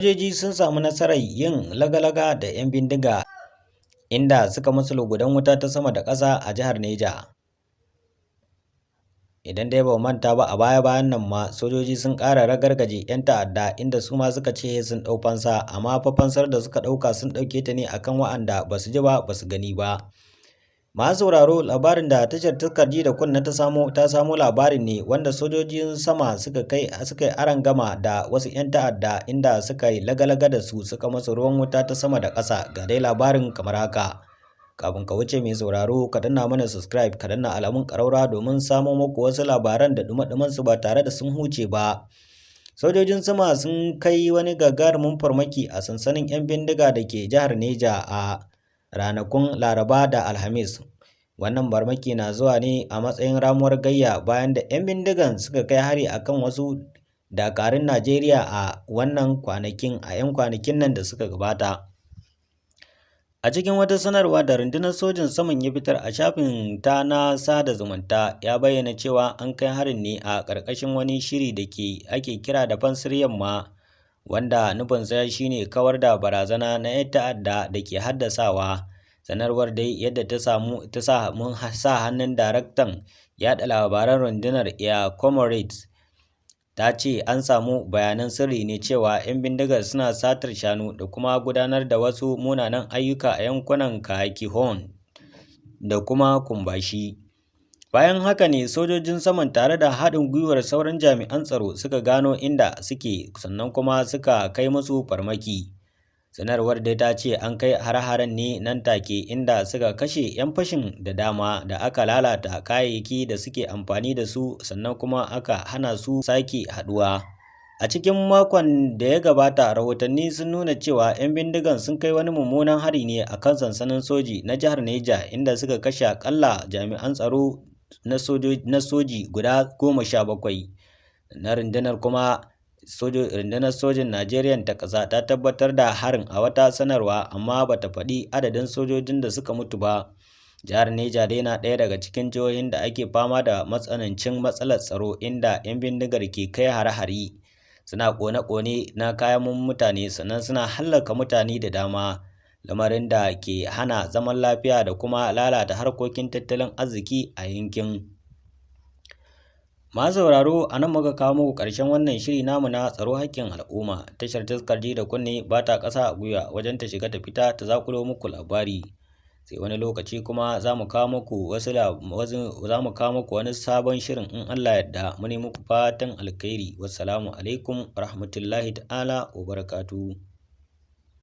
Sojoji sun samu nasarar yin laga-laga da 'yan bindiga inda suka musu lugudan wuta ta sama da ƙasa a jihar Neja. Idan dai ba manta ba a baya-bayan nan ma sojoji sun ƙara ragargaje 'yan ta'adda inda su ma suka ce sun ɗau fansa, amma fa fansar da suka ɗauka sun ɗauke ta ne akan wa'anda ba su ji ba ba su gani ba. Masu sauraro, labarin da tashar Taskar Ji da Kunne ta samo labarin ne wanda sojojin sama suka yi arangama da wasu 'yan ta'adda inda suka yi laga-laga da su suka masa ruwan wuta ta sama da ƙasa. Ga dai labarin kamar haka. Kafin ka wuce mai sauraro, ka danna mana subscribe, ka danna alamun ƙaraura domin samo muku wasu labaran da ɗume su ba tare da sun huce ba. Sojojin sama sun kai wani gagarumin farmaki a sansanin 'yan bindiga da ke jihar Neja a ranakun Laraba da Alhamis. Wannan farmaki na zuwa ne a matsayin ramuwar gayya bayan da 'yan bindigan suka kai hari akan wasu dakarun Najeriya a 'yan kwanakin nan da suka gabata. A cikin wata sanarwa da rundunar sojin saman ya fitar a shafin ta na sada zumunta, ya bayyana cewa an kai harin ne a ƙarƙashin wani shiri da ake kira da Fansar Yamma, wanda nufinsa shine kawar da barazana na 'yan ta'adda da ke haddasawa. Sanarwar dai yadda ta sa hannun daraktan yaɗa labaran rundunar Air Comrades ta ce an samu bayanan sirri ne cewa 'yan bindigar suna satar shanu da kuma gudanar da wasu munanan ayyuka a yankunan Kahikihon da kuma Kumbashi. Bayan haka ne sojojin saman tare da haɗin gwiwar sauran jami'an tsaro suka gano inda suke sannan kuma suka kai musu farmaki. Sanarwar dai ta ce an kai hare-haren ne nan take inda suka kashe 'yan fashin da dama da aka lalata kayayyaki da suke amfani da su sannan kuma aka hana su sake haduwa. A cikin makon da ya gabata, rahotanni sun nuna cewa 'yan bindigan sun kai wani mummunan hari ne a kan sansanin soji na jihar Neja inda suka kashe akalla jami'an tsaro na soji guda 17. Na rundunar sojin Najeriya ta ƙasa ta tabbatar da harin a wata sanarwa, amma bata faɗi adadin sojojin da suka mutu ba. Jihar Neja dai na ɗaya daga cikin jihohin da ake fama da matsanancin matsalar tsaro inda 'yan bindigar ke kai hare-hare, suna ƙone-ƙone na kayan mutane sannan suna hallaka mutane da dama, lamarin da ke hana zaman lafiya da kuma lalata harkokin tattalin arziki a yankin. Masu sauraro, a nan muka kawo muku ƙarshen wannan shiri namu na tsaro haƙƙin al'umma. Tashar Taskar Ji da Kunne ba ta ƙasa a gwiwa wajen ta shiga ta fita ta zakulo muku labari. Sai wani lokaci kuma za mu kawo muku wani sabon shirin in Allah yarda. Mu ne muku fatan alkhairi. Wassalamu alaikum wa rahmatullahi ta'ala wa barakatuhu.